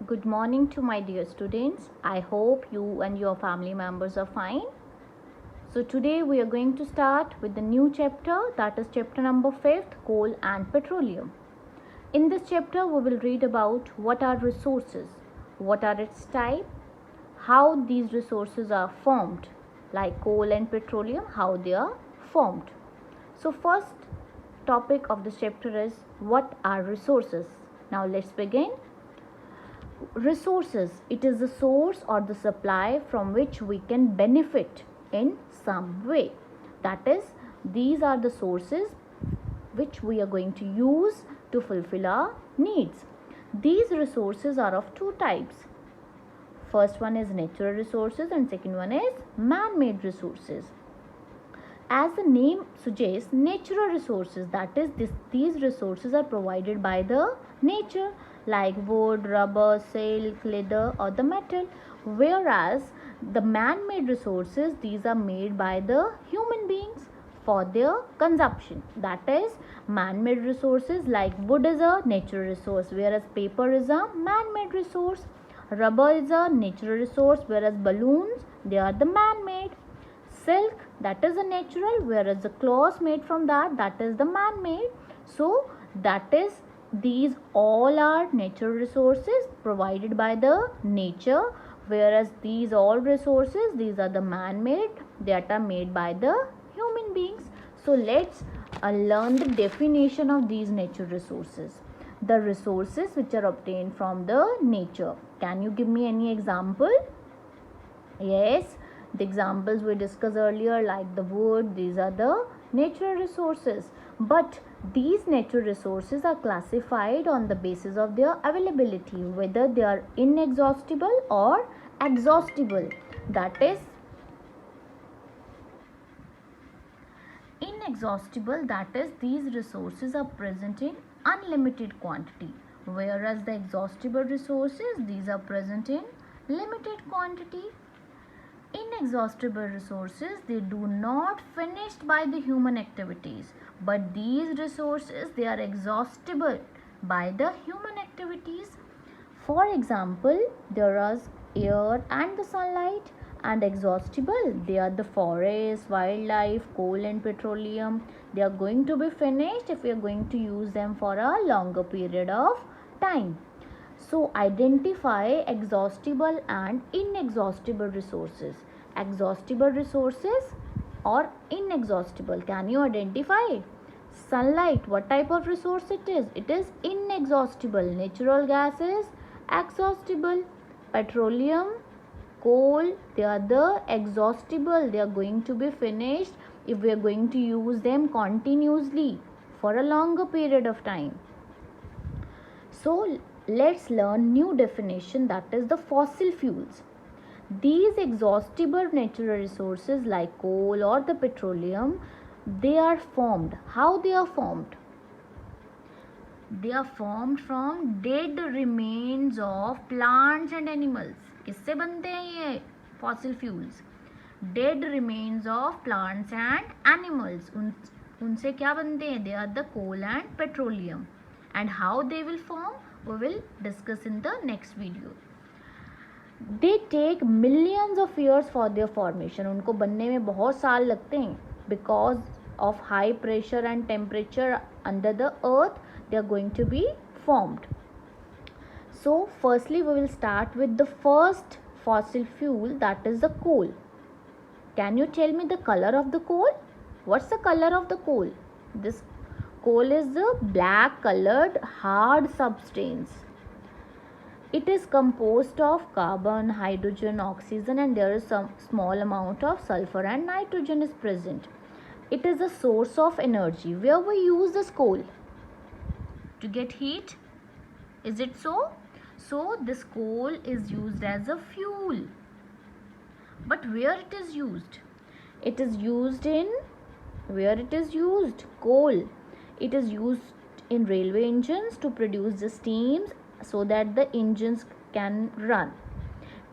Good morning to my dear students. I hope you and your family members are fine. So today we are going to start with the new chapter, that is chapter number 5th, coal and petroleum. In this chapter we will read about what are resources, what are its type, how these resources are formed, like coal and petroleum, how they are formed. So first topic of this chapter is what are resources. Now let's begin. Resources, it is the source or the supply from which we can benefit in some way. That is, these are the sources which we are going to use to fulfill our needs. These resources are of two types. First one is natural resources and second one is man-made resources. As the name suggests, natural resources, that is, these resources are provided by the nature, like wood, rubber, silk, leather or the metal. Whereas the man-made resources, these are made by the human beings for their consumption. That is, man-made resources like wood is a natural resource, whereas paper is a man-made resource. Rubber is a natural resource, whereas balloons, they are the man-made. Silk, that is a natural, whereas the cloth made from that is the man-made. So that is, these all are natural resources provided by the nature, whereas these all resources, these are the man-made, that are made by the human beings. So let's learn the definition of these natural resources. The resources which are obtained from the nature. Can you give me any example? Yes, the examples we discussed earlier, like the wood, these are the natural resources. But these natural resources are classified on the basis of their availability, whether they are inexhaustible or exhaustible. That is, inexhaustible, that is, these resources are present in unlimited quantity, whereas the exhaustible resources, these are present in limited quantity. Inexhaustible resources, they do not finished by the human activities, but these resources, they are exhaustible by the human activities. For example, there is air and the sunlight, and exhaustible, they are the forest, wildlife, coal and petroleum. They are going to be finished if we are going to use them for a longer period of time. So identify exhaustible and inexhaustible resources. Exhaustible resources or inexhaustible, can you identify? Sunlight, what type of resource it is? It is inexhaustible. Natural gas is exhaustible. Petroleum, coal, they are the exhaustible. They are going to be finished if we are going to use them continuously for a longer period of time. So let's learn new definition, that is the fossil fuels. These exhaustible natural resources like coal or the petroleum, they are formed. How they are formed? They are formed from dead remains of plants and animals. किससे बनते हैं ये fossil fuels? Dead remains of plants and animals. उनसे क्या बनते हैं? They are the coal and petroleum. And how they will form, we will discuss in the next video. They take millions of years for their formation. उनको बनने में बहुत साल लगते हैं. Because of high pressure and temperature under the earth, they are going to be formed. So firstly we will start with the first fossil fuel, that is the coal. Can you tell me the color of the coal? What's the color of the coal? This coal is the black colored hard substance. It is composed of carbon, hydrogen, oxygen, and there is some small amount of sulfur and nitrogen is present. It is a source of energy. Where we use this coal? To get heat. Is it so? So this coal is used as a fuel. But where it is used? It is used in, where it is used? Coal. It is used in railway engines to produce the steams so that the engines can run.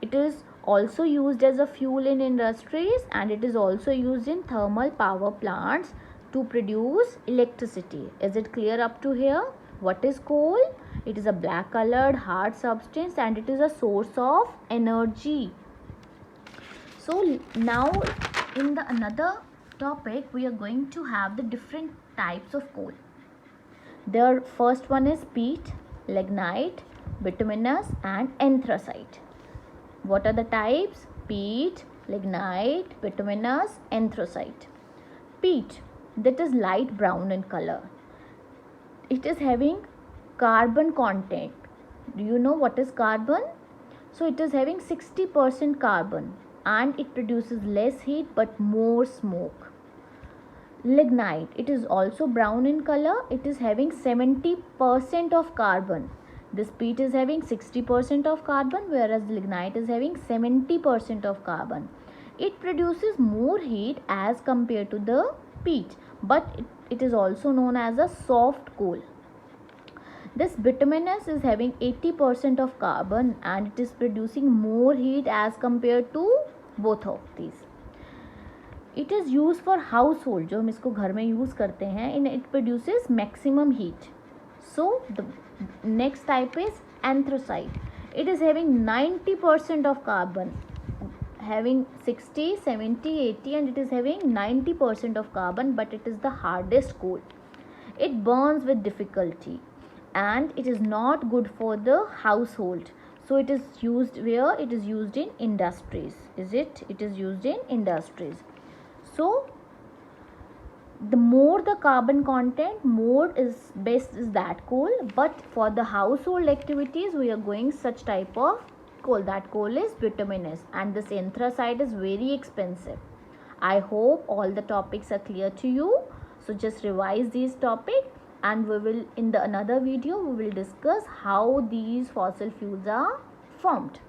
It is also used as a fuel in industries, and it is also used in thermal power plants to produce electricity. Is it clear up to here? What is coal? It is a black colored hard substance and it is a source of energy. So now in the another topic we are going to have the different types of coal. The first one is peat, lignite, bituminous and anthracite. What are the types? Peat, lignite, bituminous, anthracite. Peat, that is light brown in color. It is having carbon content. Do you know what is carbon? So it is having 60% carbon and it produces less heat but more smoke. Lignite, it is also brown in color. It is having 70% of carbon. This peat is having 60% of carbon, whereas lignite is having 70% of carbon. It produces more heat as compared to the peat, but it is also known as a soft coal. This bituminous is having 80% of carbon and it is producing more heat as compared to both of these. It is used for household, जो हम इसको घर में use करते हैं, and it produces maximum heat. So the next type is anthracite. It is having 90% of carbon, having 60, 70, 80 and it is having 90% of carbon, but it is the hardest coal. It burns with difficulty and it is not good for the household. So it is used where? It is used in industries. It is used in industries. So the more the carbon content, more is best is that coal. But for the household activities, we are going such type of coal. That coal is bituminous and this anthracite is very expensive. I hope all the topics are clear to you. So just revise these topics and we will in the another video we will discuss how these fossil fuels are formed.